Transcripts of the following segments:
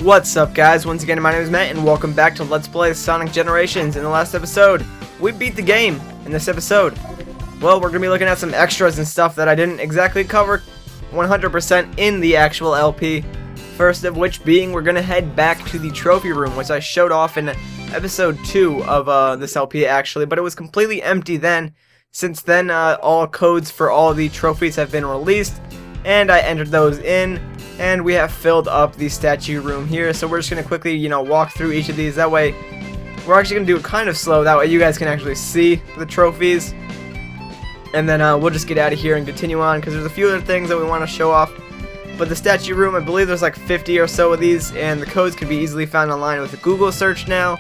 What's up, guys? Once again, my name is Matt, and welcome back to Let's Play Sonic Generations. In the last episode, we beat the game. In this episode, well, we're going to be looking at some extras and stuff that I didn't exactly cover 100% in the actual LP. First of which being, we're going to head back to the trophy room, which I showed off in episode 2 of this LP, actually, but it was completely empty then. Since then, all codes for all the trophies have been released, and I entered those in. And we have filled up the statue room here, so we're just going to quickly, walk through each of these. That way, we're actually going to do it kind of slow. That way you guys can actually see the trophies. And then we'll just get out of here and continue on, because there's a few other things that we want to show off. But the statue room, I believe there's like 50 or so of these, and the codes can be easily found online with a Google search now.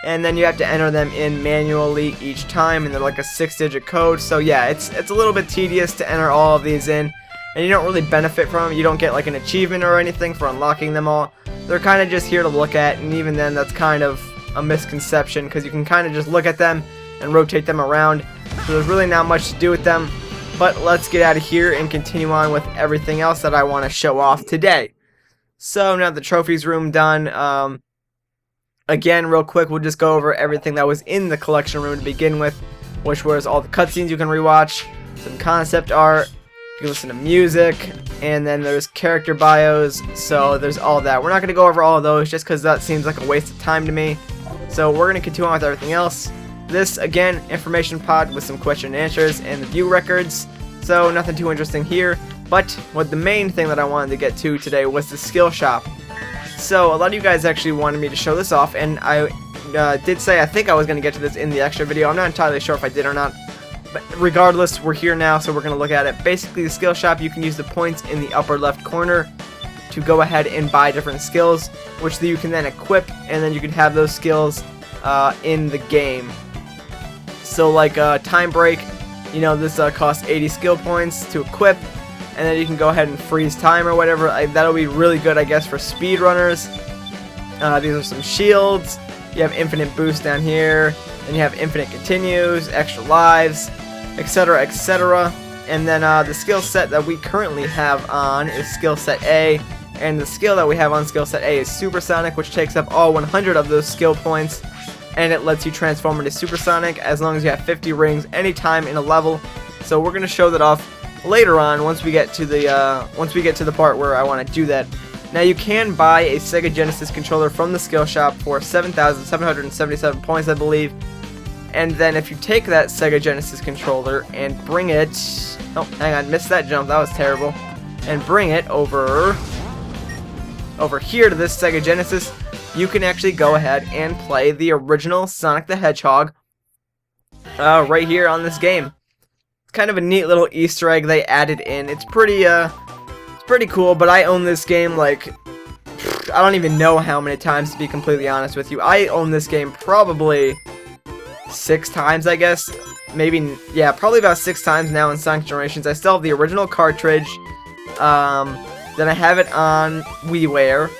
And then you have to enter them in manually each time, and they're like a 6-digit code. So yeah, it's a little bit tedious to enter all of these in. And you don't really benefit from them. You don't get like an achievement or anything for unlocking them all. They're kind of just here to look at, and even then that's kind of a misconception, because you can kind of just look at them and rotate them around. So there's really not much to do with them. But let's get out of here and continue on with everything else that I want to show off today. So now the trophies room done. Again, real quick, we'll just go over everything that was in the collection room to begin with, which was all the cutscenes you can rewatch, some concept art, you can listen to music, and then there's character bios, so there's all that. We're not going to go over all of those just because that seems like a waste of time to me. So we're going to continue on with everything else. This, again, information pod with some question and answers and the view records, so nothing too interesting here. But what the main thing that I wanted to get to today was the skill shop. So a lot of you guys actually wanted me to show this off, and I did say I think I was going to get to this in the extra video. I'm not entirely sure if I did or not. But regardless, we're here now, so we're going to look at it. Basically, the skill shop, you can use the points in the upper left corner to go ahead and buy different skills, which you can then equip, and then you can have those skills in the game. So like Time Break, this costs 80 skill points to equip, and then you can go ahead and freeze time or whatever. That'll be really good, I guess, for speedrunners. These are some shields. You have infinite boost down here. Then you have infinite continues, extra lives, etc., etc. And then the skill set that we currently have on is skill set A, and the skill that we have on skill set A is Supersonic, which takes up all 100 of those skill points, and it lets you transform into Supersonic as long as you have 50 rings anytime in a level. So we're gonna show that off later on once we get to the part where I want to do that. Now you can buy a Sega Genesis controller from the skill shop for 7,777 points, I believe. And then if you take that Sega Genesis controller and bring it... Oh, hang on, missed that jump, that was terrible. And bring it over here to this Sega Genesis, you can actually go ahead and play the original Sonic the Hedgehog right here on this game. It's kind of a neat little Easter egg they added in. It's pretty cool, but I own this game like... I don't even know how many times, to be completely honest with you. I own this game probably 6 times, I guess. Maybe, yeah, probably about 6 times now in Sonic Generations. I still have the original cartridge. Then I have it on WiiWare.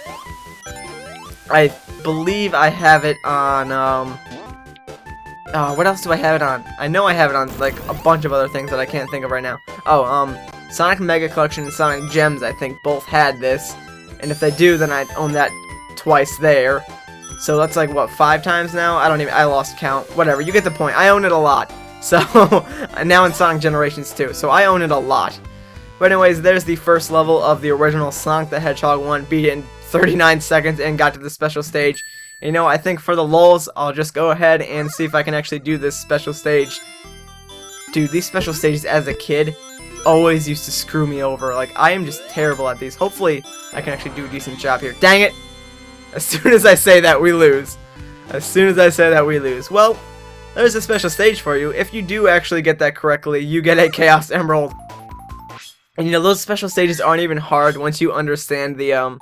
I believe I have it on, what else do I have it on? I know I have it on, like, a bunch of other things that I can't think of right now. Oh, Sonic Mega Collection and Sonic Gems, I think, both had this. And if they do, then I own that twice there. So that's like, what, 5 times now? I lost count. Whatever, you get the point. I own it a lot. So, now in Sonic Generations 2. So I own it a lot. But anyways, there's the first level of the original Sonic the Hedgehog 1. Beat it in 39 seconds and got to the special stage. And, I think for the lulz, I'll just go ahead and see if I can actually do this special stage. Dude, these special stages as a kid always used to screw me over. Like, I am just terrible at these. Hopefully, I can actually do a decent job here. Dang it! As soon as I say that, we lose. As soon as I say that, we lose. Well, there's a special stage for you. If you do actually get that correctly, you get a Chaos Emerald. And those special stages aren't even hard once you understand the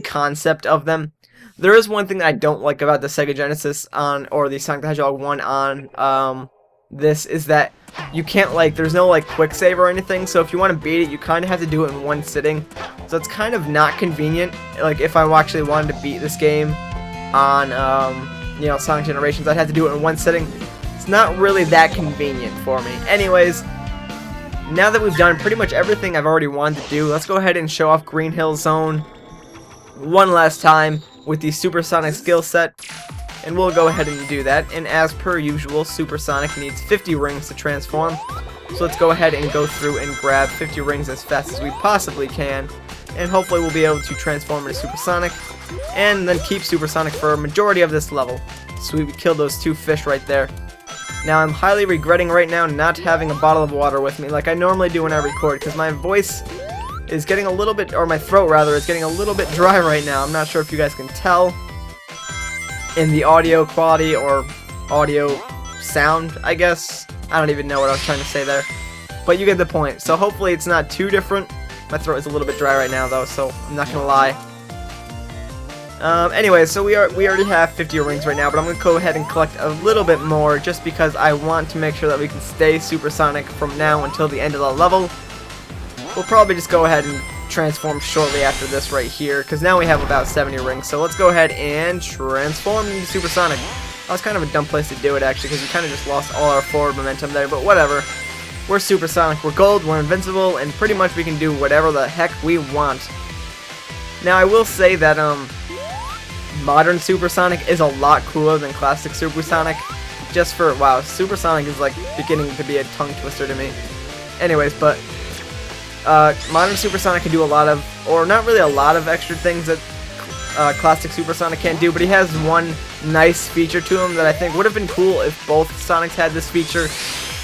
concept of them. There is one thing that I don't like about the Sega Genesis or the Sonic the Hedgehog 1 on this, is that you can't, there's no quick save or anything, so if you want to beat it, you kind of have to do it in one sitting. So it's kind of not convenient. Like, if I actually wanted to beat this game on Sonic Generations, I'd have to do it in one sitting. It's not really that convenient for me. Anyways, now that we've done pretty much everything I've already wanted to do, let's go ahead and show off Green Hill Zone. one last time with the supersonic skill set, and we'll go ahead and do that. And as per usual, supersonic needs 50 rings to transform, so let's go ahead and go through and grab 50 rings as fast as we possibly can, and hopefully we'll be able to transform into supersonic and then keep supersonic for a majority of this level. So we killed those 2 fish right there. Now I'm highly regretting right now not having a bottle of water with me like I normally do when I record, because my voice is getting a little bit, or my throat rather, is getting a little bit dry right now. I'm not sure if you guys can tell in the audio quality or audio sound, I guess. I don't even know what I was trying to say there, but you get the point. So hopefully it's not too different. My throat is a little bit dry right now though, so I'm not gonna lie. Anyway, so we already have 50 rings right now, but I'm gonna go ahead and collect a little bit more just because I want to make sure that we can stay supersonic from now until the end of the level. We'll probably just go ahead and transform shortly after this right here, because now we have about 70 rings. So let's go ahead and transform into supersonic. That was kind of a dumb place to do it actually, because we kind of just lost all our forward momentum there, but whatever. We're supersonic, we're gold, we're invincible, and pretty much we can do whatever the heck we want. Now I will say that modern supersonic is a lot cooler than classic supersonic. Just for, wow, supersonic is like beginning to be a tongue twister to me. Anyways, but modern supersonic can do a lot of, or not really a lot of extra things that classic supersonic can't do, but he has one nice feature to him that I think would have been cool if both Sonics had this feature,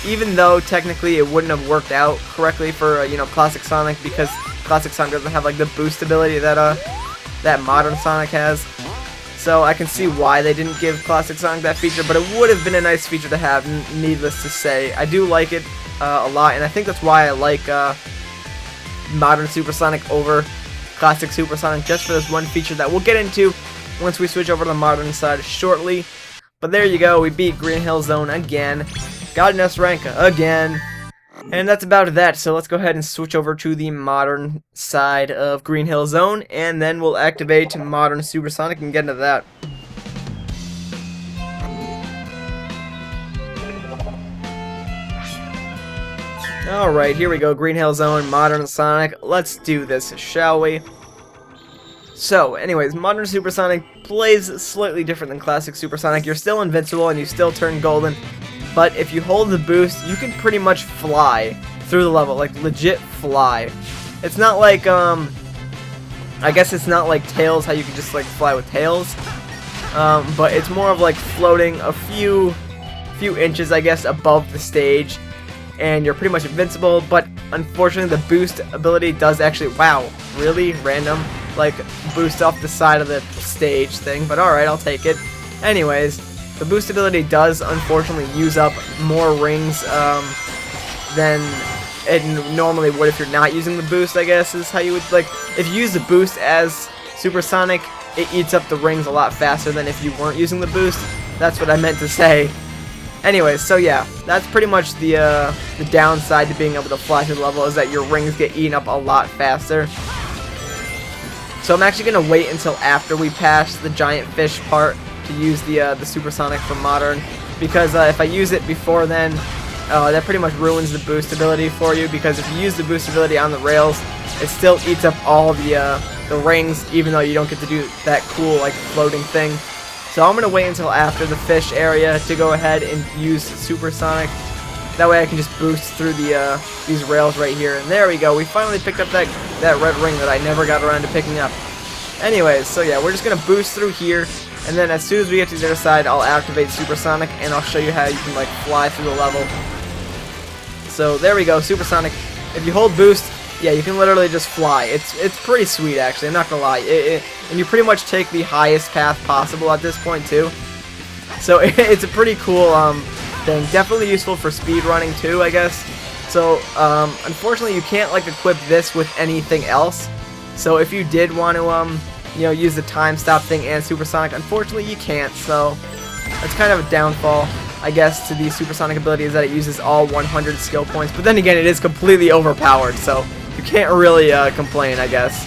even though technically it wouldn't have worked out correctly for you know, classic Sonic, because classic Sonic doesn't have like the boost ability that that modern Sonic has. So I can see why they didn't give classic Sonic that feature, but it would have been a nice feature to have, needless to say. I do like it a lot, and I think that's why I like modern supersonic over classic supersonic, just for this one feature that we'll get into once we switch over to the modern side shortly. But there you go, we beat Green Hill Zone again, got an S rank again, and that's about that. So let's go ahead and switch over to the modern side of Green Hill Zone, and then we'll activate modern supersonic and get into that. Alright, here we go, Green Hill Zone, modern Sonic. Let's do this, shall we? So, anyways, modern supersonic plays slightly different than classic supersonic. You're still invincible and you still turn golden, but if you hold the boost, you can pretty much fly through the level, like legit fly. It's not like, I guess it's not like Tails, how you can just like fly with Tails, but it's more of like floating a few inches, I guess, above the stage, and you're pretty much invincible. But unfortunately, the boost ability does actually, wow, really random, like boost off the side of the stage thing, but alright, I'll take it. Anyways, the boost ability does unfortunately use up more rings than it normally would if you're not using the boost, I guess, is how you would, like, if you use the boost as supersonic, it eats up the rings a lot faster than if you weren't using the boost. That's what I meant to say. Anyways, so yeah, that's pretty much the downside to being able to fly through the level, is that your rings get eaten up a lot faster. So I'm actually going to wait until after we pass the giant fish part to use the supersonic for modern, because if I use it before then, that pretty much ruins the boost ability for you, because if you use the boost ability on the rails, it still eats up all the rings, even though you don't get to do that cool like floating thing. So I'm going to wait until after the fish area to go ahead and use supersonic. That way I can just boost through these rails right here. And there we go, we finally picked up that red ring that I never got around to picking up. Anyways, so yeah, we're just going to boost through here, and then as soon as we get to the other side, I'll activate supersonic, and I'll show you how you can like fly through the level. So there we go, supersonic. If you hold boost, yeah, you can literally just fly. It's pretty sweet, actually, I'm not gonna lie. And you pretty much take the highest path possible at this point too. So it's a pretty cool thing. Definitely useful for speed running too, I guess. So unfortunately, you can't like equip this with anything else. So if you did want to you know, use the time stop thing and supersonic, unfortunately you can't. So that's kind of a downfall, I guess, to the supersonic ability, is that it uses all 100 skill points. But then again, it is completely overpowered, so you can't really complain, I guess.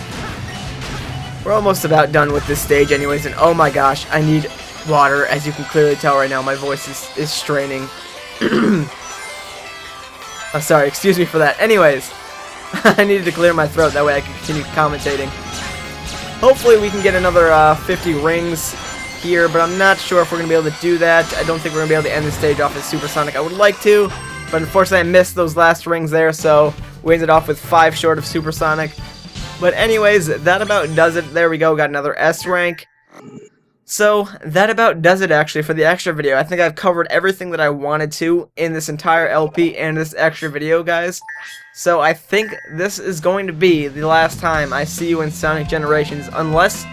We're almost about done with this stage anyways, and oh my gosh, I need water. As you can clearly tell right now, my voice is straining. Oh, sorry, excuse me for that. Anyways, I needed to clear my throat, that way I can continue commentating. Hopefully we can get another 50 rings here, but I'm not sure if we're going to be able to do that. I don't think we're going to be able to end the stage off as Supersonic. I would like to, but unfortunately I missed those last rings there, so we ended off with 5 short of Supersonic. But anyways, that about does it. There we go, got another S rank. So, that about does it actually for the extra video. I think I've covered everything that I wanted to in this entire LP and this extra video, guys. So, I think this is going to be the last time I see you in Sonic Generations, unless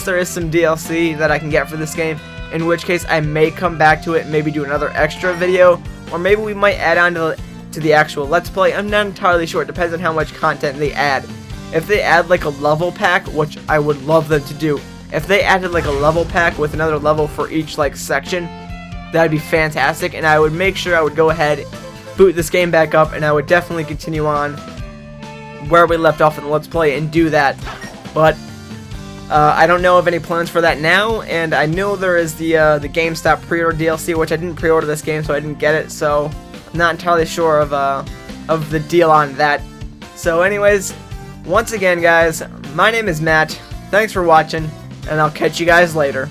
there is some DLC that I can get for this game, in which case I may come back to it, maybe do another extra video, or maybe we might add on to the actual Let's Play. I'm not entirely sure. It depends on how much content they add. If they add like a level pack, which I would love them to do, if they added like a level pack with another level for each like section, that'd be fantastic, and I would make sure I would go ahead, boot this game back up, and I would definitely continue on where we left off in the Let's Play and do that. But I don't know of any plans for that now, and I know there is the GameStop pre-order DLC, which I didn't pre-order this game, so I didn't get it, so I'm not entirely sure of the deal on that. So anyways, once again guys, my name is Matt, thanks for watching, and I'll catch you guys later.